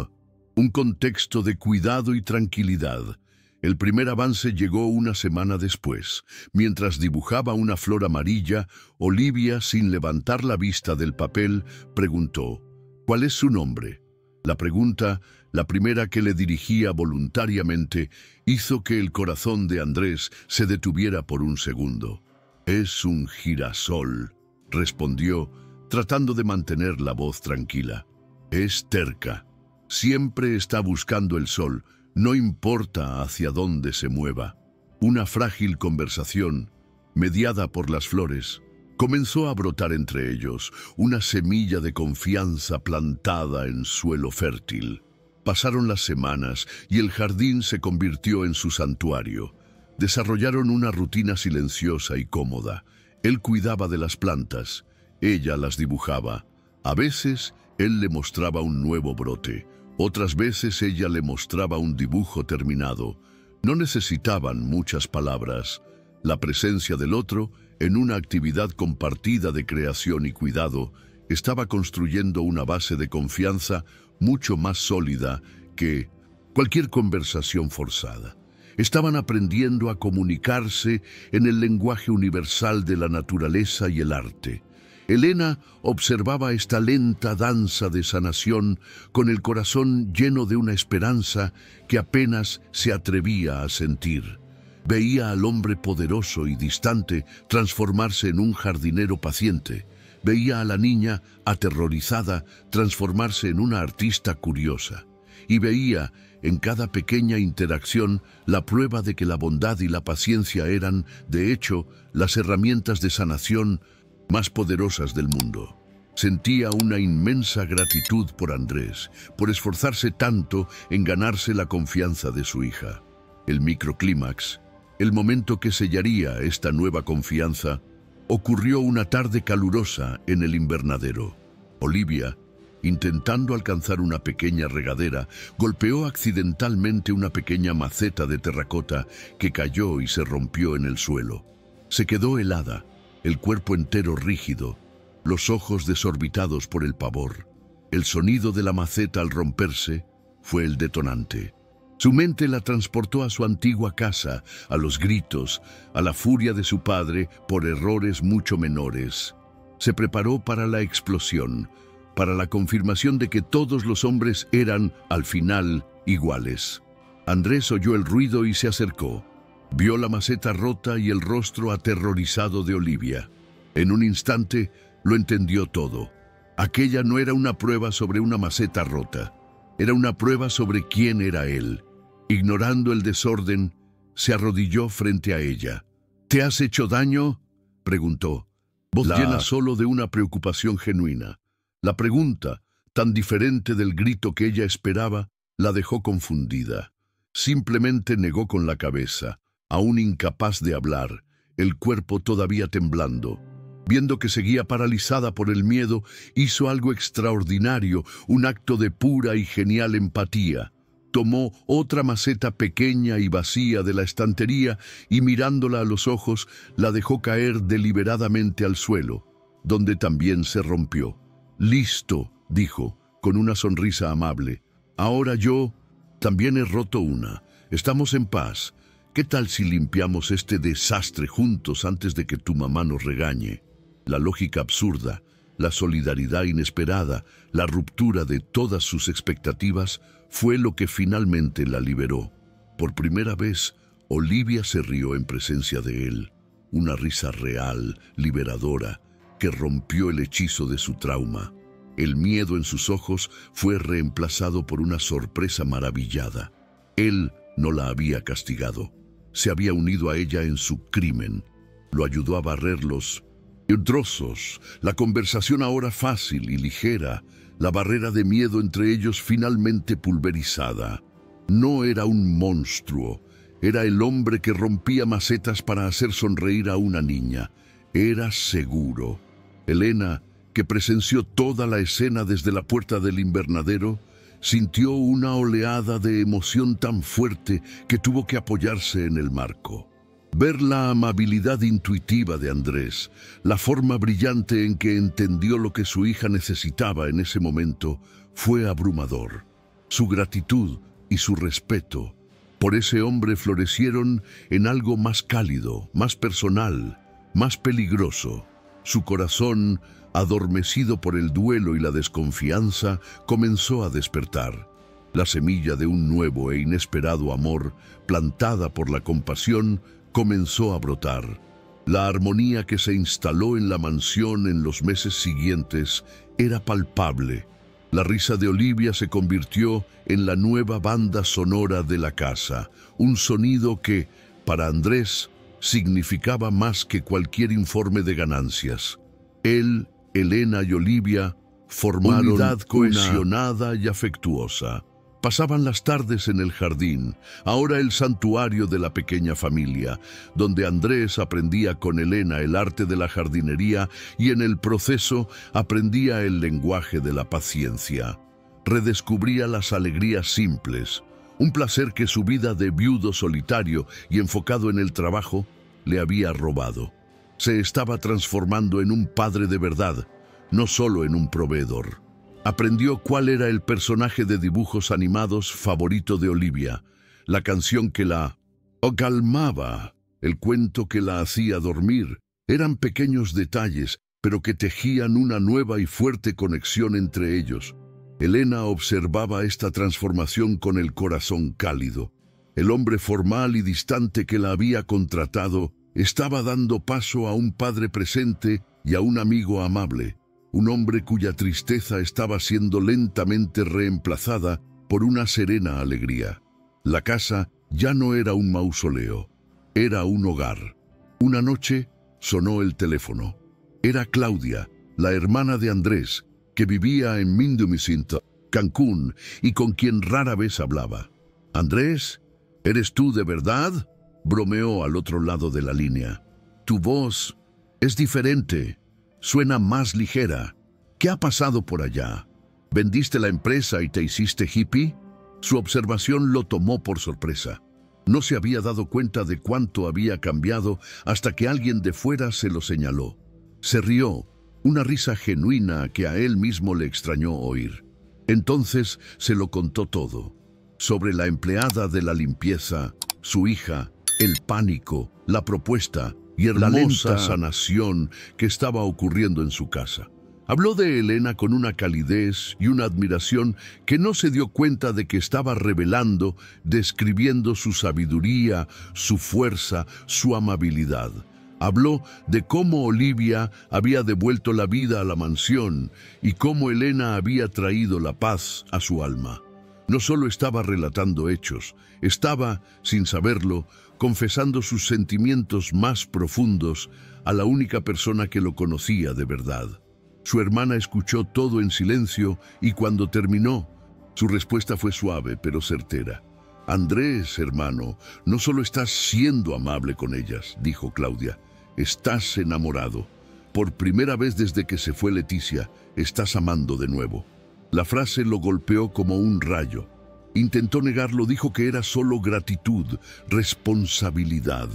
un contexto de cuidado y tranquilidad. El primer avance llegó una semana después. Mientras dibujaba una flor amarilla, Olivia, sin levantar la vista del papel, preguntó: «¿Cuál es su nombre?». La pregunta, la primera que le dirigía voluntariamente, hizo que el corazón de Andrés se detuviera por un segundo. «Es un girasol», respondió, tratando de mantener la voz tranquila. «Es terca. Siempre está buscando el sol. No importa hacia dónde se mueva». Una frágil conversación, mediada por las flores, comenzó a brotar entre ellos, una semilla de confianza plantada en suelo fértil. Pasaron las semanas y el jardín se convirtió en su santuario. Desarrollaron una rutina silenciosa y cómoda. Él cuidaba de las plantas, ella las dibujaba. A veces, él le mostraba un nuevo brote. Otras veces ella le mostraba un dibujo terminado. No necesitaban muchas palabras. La presencia del otro en una actividad compartida de creación y cuidado, estaba construyendo una base de confianza mucho más sólida que cualquier conversación forzada. Estaban aprendiendo a comunicarse en el lenguaje universal de la naturaleza y el arte. Elena observaba esta lenta danza de sanación con el corazón lleno de una esperanza que apenas se atrevía a sentir. Veía al hombre poderoso y distante transformarse en un jardinero paciente. Veía a la niña aterrorizada transformarse en una artista curiosa. Y veía en cada pequeña interacción la prueba de que la bondad y la paciencia eran, de hecho, las herramientas de sanación más poderosas del mundo. Sentía una inmensa gratitud por Andrés, por esforzarse tanto en ganarse la confianza de su hija. El microclímax, el momento que sellaría esta nueva confianza, ocurrió una tarde calurosa en el invernadero. Olivia, intentando alcanzar una pequeña regadera, golpeó accidentalmente una pequeña maceta de terracota que cayó y se rompió en el suelo. Se quedó helada, el cuerpo entero rígido, los ojos desorbitados por el pavor. El sonido de la maceta al romperse fue el detonante. Su mente la transportó a su antigua casa, a los gritos, a la furia de su padre por errores mucho menores. Se preparó para la explosión, para la confirmación de que todos los hombres eran, al final, iguales. Andrés oyó el ruido y se acercó. Vio la maceta rota y el rostro aterrorizado de Olivia. En un instante lo entendió todo. Aquella no era una prueba sobre una maceta rota. Era una prueba sobre quién era él. Ignorando el desorden, se arrodilló frente a ella. ¿Te has hecho daño?, preguntó, voz llena solo de una preocupación genuina. La pregunta, tan diferente del grito que ella esperaba, la dejó confundida. Simplemente negó con la cabeza, aún incapaz de hablar, el cuerpo todavía temblando. Viendo que seguía paralizada por el miedo, hizo algo extraordinario, un acto de pura y genial empatía. Tomó otra maceta pequeña y vacía de la estantería y mirándola a los ojos, la dejó caer deliberadamente al suelo, donde también se rompió. «Listo», dijo, con una sonrisa amable. «Ahora yo también he roto una. Estamos en paz. ¿Qué tal si limpiamos este desastre juntos antes de que tu mamá nos regañe?» La lógica absurda, la solidaridad inesperada, la ruptura de todas sus expectativas fue lo que finalmente la liberó. Por primera vez, Olivia se rió en presencia de él. Una risa real, liberadora, que rompió el hechizo de su trauma. El miedo en sus ojos fue reemplazado por una sorpresa maravillada. Él no la había castigado. Se había unido a ella en su crimen. Lo ayudó a barrerlos en trozos, la conversación ahora fácil y ligera, la barrera de miedo entre ellos finalmente pulverizada. No era un monstruo, era el hombre que rompía macetas para hacer sonreír a una niña. Era seguro. Elena, que presenció toda la escena desde la puerta del invernadero, sintió una oleada de emoción tan fuerte que tuvo que apoyarse en el marco. Ver la amabilidad intuitiva de Andrés, la forma brillante en que entendió lo que su hija necesitaba en ese momento, fue abrumador. Su gratitud y su respeto por ese hombre florecieron en algo más cálido, más personal, más peligroso. Su corazón, adormecido por el duelo y la desconfianza, comenzó a despertar. La semilla de un nuevo e inesperado amor, plantada por la compasión, comenzó a brotar. La armonía que se instaló en la mansión en los meses siguientes era palpable. La risa de Olivia se convirtió en la nueva banda sonora de la casa, un sonido que, para Andrés, significaba más que cualquier informe de ganancias. Él, Elena y Olivia formaron una unidad cohesionada y afectuosa. Pasaban las tardes en el jardín, ahora el santuario de la pequeña familia, donde Andrés aprendía con Elena el arte de la jardinería y en el proceso aprendía el lenguaje de la paciencia. Redescubría las alegrías simples, un placer que su vida de viudo solitario y enfocado en el trabajo le había robado. Se estaba transformando en un padre de verdad, no solo en un proveedor. Aprendió cuál era el personaje de dibujos animados favorito de Olivia, la canción que la calmaba, el cuento que la hacía dormir. Eran pequeños detalles, pero que tejían una nueva y fuerte conexión entre ellos. Elena observaba esta transformación con el corazón cálido. El hombre formal y distante que la había contratado estaba dando paso a un padre presente y a un amigo amable, un hombre cuya tristeza estaba siendo lentamente reemplazada por una serena alegría. La casa ya no era un mausoleo, era un hogar. Una noche sonó el teléfono. Era Claudia, la hermana de Andrés, que vivía en Mindumisinta, Cancún, y con quien rara vez hablaba. «Andrés, ¿eres tú de verdad?», bromeó al otro lado de la línea. «Tu voz es diferente, suena más ligera. ¿Qué ha pasado por allá? ¿Vendiste la empresa y te hiciste hippie?». Su observación lo tomó por sorpresa. No se había dado cuenta de cuánto había cambiado hasta que alguien de fuera se lo señaló. Se rió, una risa genuina que a él mismo le extrañó oír. Entonces se lo contó todo. Sobre la empleada de la limpieza, su hija, el pánico, la propuesta y la lenta sanación que estaba ocurriendo en su casa. Habló de Elena con una calidez y una admiración que no se dio cuenta de que estaba revelando, describiendo su sabiduría, su fuerza, su amabilidad. Habló de cómo Olivia había devuelto la vida a la mansión y cómo Elena había traído la paz a su alma. No solo estaba relatando hechos, estaba, sin saberlo, confesando sus sentimientos más profundos a la única persona que lo conocía de verdad. Su hermana escuchó todo en silencio y cuando terminó, su respuesta fue suave pero certera. «Andrés, hermano, no solo estás siendo amable con ellas», dijo Claudia, «estás enamorado. Por primera vez desde que se fue Leticia, estás amando de nuevo». La frase lo golpeó como un rayo. Intentó negarlo, dijo que era solo gratitud, responsabilidad.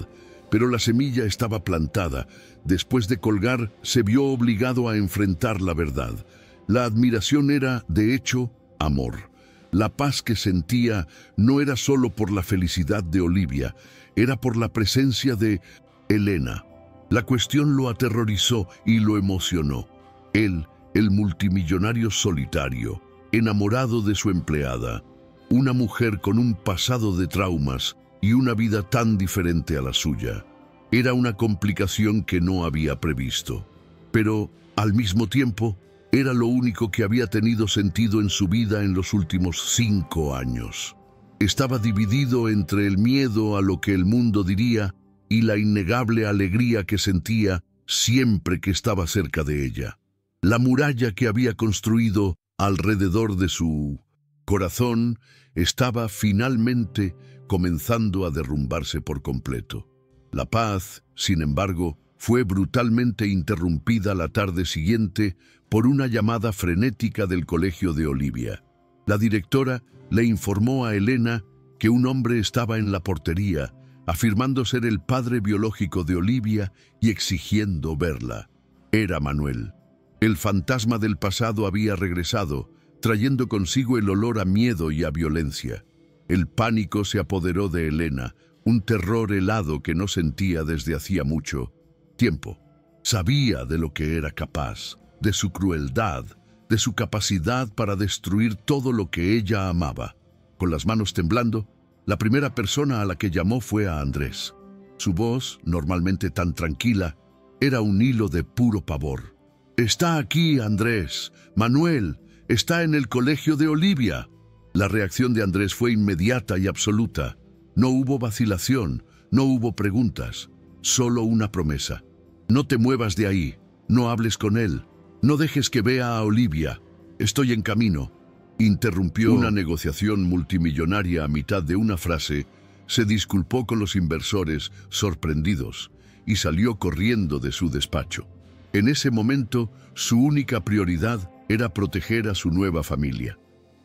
Pero la semilla estaba plantada. Después de colgar, se vio obligado a enfrentar la verdad. La admiración era, de hecho, amor. La paz que sentía no era solo por la felicidad de Olivia, era por la presencia de Elena. La cuestión lo aterrorizó y lo emocionó. Él, el multimillonario solitario, enamorado de su empleada, una mujer con un pasado de traumas y una vida tan diferente a la suya. Era una complicación que no había previsto, pero, al mismo tiempo, era lo único que había tenido sentido en su vida en los últimos 5 años. Estaba dividido entre el miedo a lo que el mundo diría y la innegable alegría que sentía siempre que estaba cerca de ella. La muralla que había construido alrededor de su corazón estaba finalmente comenzando a derrumbarse por completo. La paz, sin embargo, fue brutalmente interrumpida la tarde siguiente por una llamada frenética del colegio de Olivia. La directora le informó a Elena que un hombre estaba en la portería, afirmando ser el padre biológico de Olivia y exigiendo verla. Era Manuel. El fantasma del pasado había regresado, trayendo consigo el olor a miedo y a violencia. El pánico se apoderó de Elena, un terror helado que no sentía desde hacía mucho tiempo. Sabía de lo que era capaz, de su crueldad, de su capacidad para destruir todo lo que ella amaba. Con las manos temblando, la primera persona a la que llamó fue a Andrés. Su voz, normalmente tan tranquila, era un hilo de puro pavor. «Está aquí, Andrés. Manuel está en el colegio de Olivia». La reacción de Andrés fue inmediata y absoluta. No hubo vacilación, no hubo preguntas, solo una promesa. «No te muevas de ahí, no hables con él, no dejes que vea a Olivia. Estoy en camino». Interrumpió una negociación multimillonaria a mitad de una frase, se disculpó con los inversores, sorprendidos, y salió corriendo de su despacho. En ese momento, su única prioridad era proteger a su nueva familia.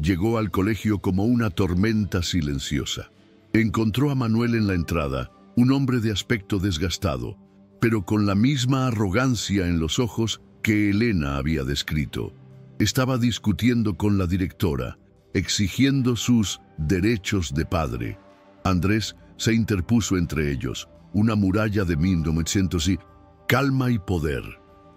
Llegó al colegio como una tormenta silenciosa. Encontró a Manuel en la entrada, un hombre de aspecto desgastado. pero con la misma arrogancia en los ojos que Elena había descrito. Estaba discutiendo con la directora, exigiendo sus derechos de padre. Andrés se interpuso entre ellos, una muralla de 1900 y calma y poder.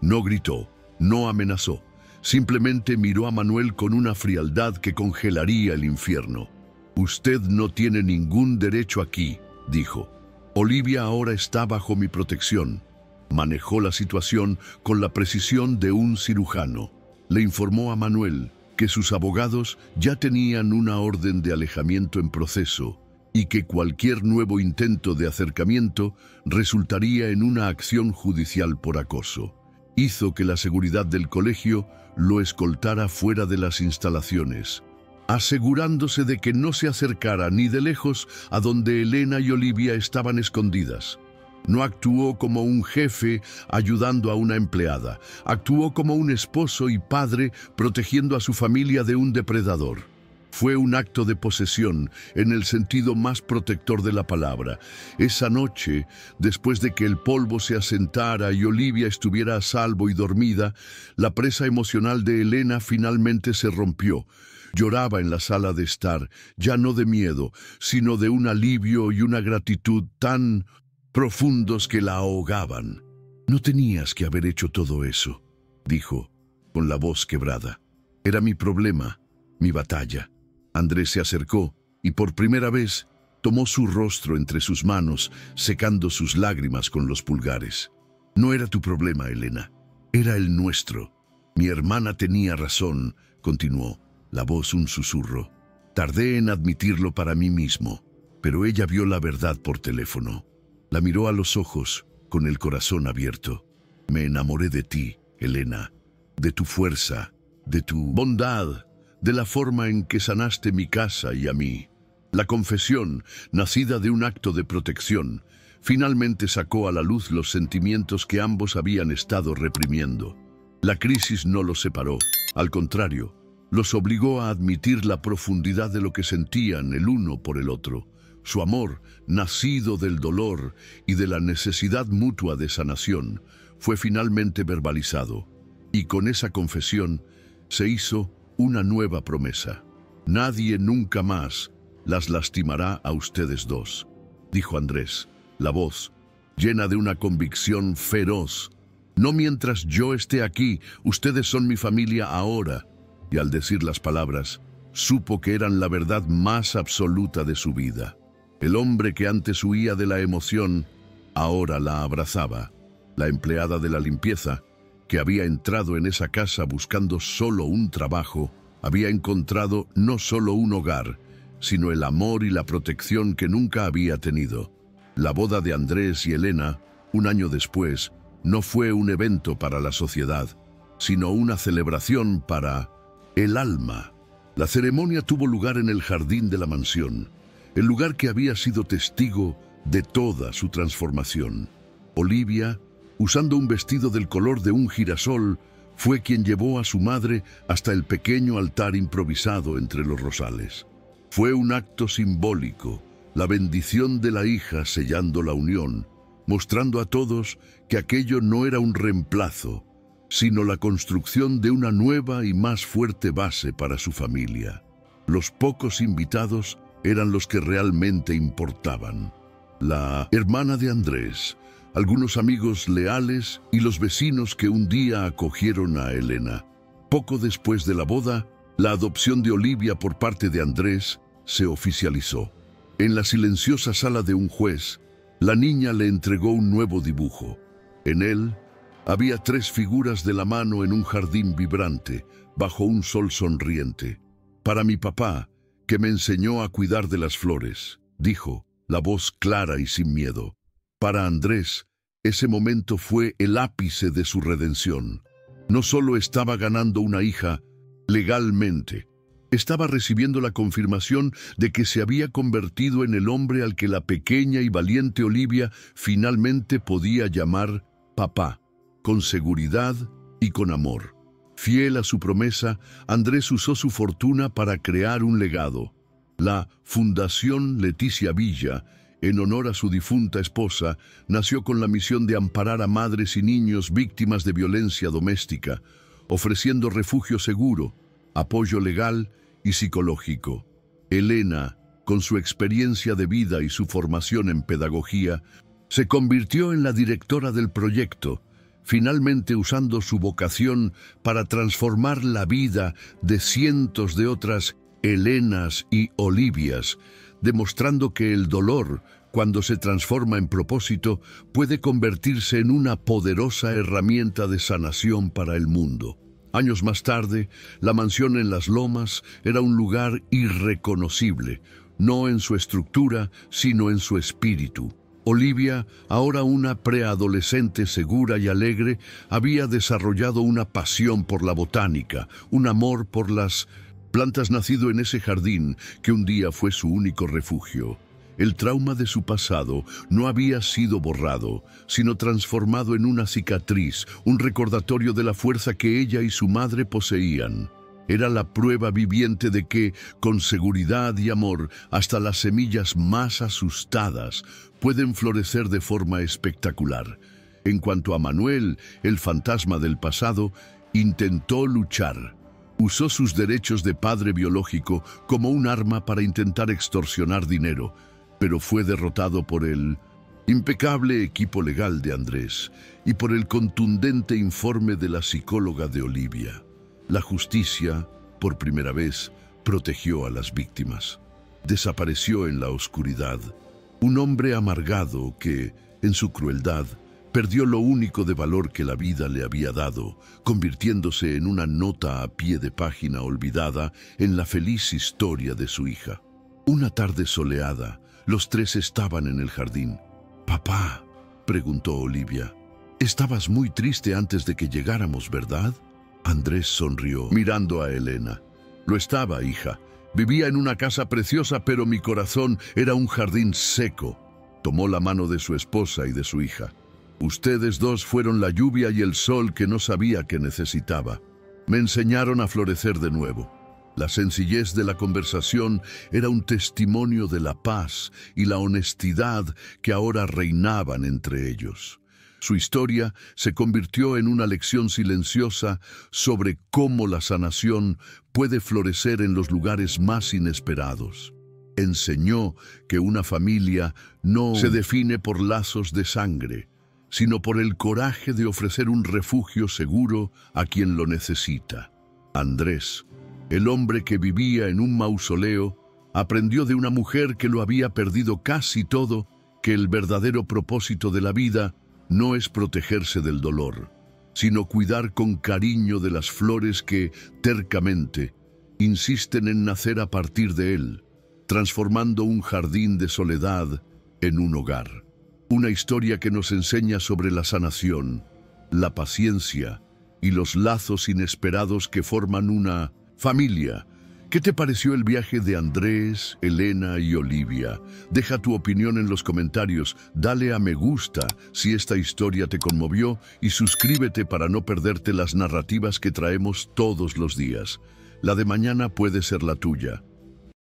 No gritó, no amenazó, simplemente miró a Manuel con una frialdad que congelaría el infierno. «Usted no tiene ningún derecho aquí», dijo. «Olivia ahora está bajo mi protección». Manejó la situación con la precisión de un cirujano. Le informó a Manuel que sus abogados ya tenían una orden de alejamiento en proceso y que cualquier nuevo intento de acercamiento resultaría en una acción judicial por acoso. Hizo que la seguridad del colegio lo escoltara fuera de las instalaciones, asegurándose de que no se acercara ni de lejos a donde Elena y Olivia estaban escondidas. No actuó como un jefe ayudando a una empleada, actuó como un esposo y padre protegiendo a su familia de un depredador. Fue un acto de posesión en el sentido más protector de la palabra. Esa noche, después de que el polvo se asentara y Olivia estuviera a salvo y dormida, la presa emocional de Elena finalmente se rompió. Lloraba en la sala de estar, ya no de miedo, sino de un alivio y una gratitud tan profundos que la ahogaban. «No tenías que haber hecho todo eso», dijo, con la voz quebrada. «Era mi problema, mi batalla». Andrés se acercó y por primera vez tomó su rostro entre sus manos, secando sus lágrimas con los pulgares. «No era tu problema, Elena, era el nuestro. Mi hermana tenía razón», continuó, la voz un susurro. «Tardé en admitirlo para mí mismo, pero ella vio la verdad por teléfono». La miró a los ojos, con el corazón abierto. «Me enamoré de ti, Elena, de tu fuerza, de tu bondad, de la forma en que sanaste mi casa y a mí». La confesión, nacida de un acto de protección, finalmente sacó a la luz los sentimientos que ambos habían estado reprimiendo. La crisis no los separó, al contrario, los obligó a admitir la profundidad de lo que sentían el uno por el otro. Su amor, nacido del dolor y de la necesidad mutua de sanación, fue finalmente verbalizado, y con esa confesión se hizo una nueva promesa. «Nadie nunca más las lastimará a ustedes dos», dijo Andrés, la voz llena de una convicción feroz. «No mientras yo esté aquí, ustedes son mi familia ahora». Y al decir las palabras, supo que eran la verdad más absoluta de su vida. El hombre que antes huía de la emoción, ahora la abrazaba. La empleada de la limpieza, que había entrado en esa casa buscando solo un trabajo, había encontrado no solo un hogar, sino el amor y la protección que nunca había tenido. La boda de Andrés y Elena, un año después, no fue un evento para la sociedad, sino una celebración para el alma. La ceremonia tuvo lugar en el jardín de la mansión, el lugar que había sido testigo de toda su transformación. Olivia, usando un vestido del color de un girasol, fue quien llevó a su madre hasta el pequeño altar improvisado entre los rosales. Fue un acto simbólico, la bendición de la hija sellando la unión, mostrando a todos que aquello no era un reemplazo, sino la construcción de una nueva y más fuerte base para su familia. Los pocos invitados eran los que realmente importaban. La hermana de Andrés, algunos amigos leales y los vecinos que un día acogieron a Elena. Poco después de la boda, la adopción de Olivia por parte de Andrés se oficializó. En la silenciosa sala de un juez, la niña le entregó un nuevo dibujo. En él había 3 figuras de la mano en un jardín vibrante, bajo un sol sonriente. «Para mi papá, que me enseñó a cuidar de las flores», dijo, la voz clara y sin miedo. Para Andrés, ese momento fue el ápice de su redención. No solo estaba ganando una hija legalmente, estaba recibiendo la confirmación de que se había convertido en el hombre al que la pequeña y valiente Olivia finalmente podía llamar papá, con seguridad y con amor. Fiel a su promesa, Andrés usó su fortuna para crear un legado. La Fundación Leticia Villa En honor a su difunta esposa, nació con la misión de amparar a madres y niños víctimas de violencia doméstica, ofreciendo refugio seguro, apoyo legal y psicológico. Elena, con su experiencia de vida y su formación en pedagogía, se convirtió en la directora del proyecto, finalmente usando su vocación para transformar la vida de cientos de otras Elenas y Olivias, demostrando que el dolor, cuando se transforma en propósito, puede convertirse en una poderosa herramienta de sanación para el mundo. Años más tarde, la mansión en Las Lomas era un lugar irreconocible, no en su estructura, sino en su espíritu. Olivia, ahora una preadolescente segura y alegre, había desarrollado una pasión por la botánica, un amor por las plantas nacido en ese jardín que un día fue su único refugio. El trauma de su pasado no había sido borrado, sino transformado en una cicatriz, un recordatorio de la fuerza que ella y su madre poseían. Era la prueba viviente de que, con seguridad y amor, hasta las semillas más asustadas pueden florecer de forma espectacular. En cuanto a Manuel, el fantasma del pasado, intentó luchar. Usó sus derechos de padre biológico como un arma para intentar extorsionar dinero, pero fue derrotado por el impecable equipo legal de Andrés y por el contundente informe de la psicóloga de Olivia. La justicia, por primera vez, protegió a las víctimas. Desapareció en la oscuridad un hombre amargado que, en su crueldad, perdió lo único de valor que la vida le había dado, convirtiéndose en una nota a pie de página olvidada en la feliz historia de su hija. Una tarde soleada, los tres estaban en el jardín. «Papá», preguntó Olivia, «estabas muy triste antes de que llegáramos, ¿verdad?» Andrés sonrió, mirando a Elena. «Lo estaba, hija. Vivía en una casa preciosa, pero mi corazón era un jardín seco». Tomó la mano de su esposa y de su hija. «Ustedes dos fueron la lluvia y el sol que no sabía que necesitaba. Me enseñaron a florecer de nuevo». La sencillez de la conversación era un testimonio de la paz y la honestidad que ahora reinaban entre ellos. Su historia se convirtió en una lección silenciosa sobre cómo la sanación puede florecer en los lugares más inesperados. Enseñó que una familia no se define por lazos de sangre, sino por el coraje de ofrecer un refugio seguro a quien lo necesita. Andrés, el hombre que vivía en un mausoleo, aprendió de una mujer que lo había perdido casi todo que el verdadero propósito de la vida no es protegerse del dolor, sino cuidar con cariño de las flores que, tercamente, insisten en nacer a partir de él, transformando un jardín de soledad en un hogar. Una historia que nos enseña sobre la sanación, la paciencia y los lazos inesperados que forman una familia. ¿Qué te pareció el viaje de Andrés, Elena y Olivia? Deja tu opinión en los comentarios, dale a me gusta si esta historia te conmovió y suscríbete para no perderte las narrativas que traemos todos los días. La de mañana puede ser la tuya.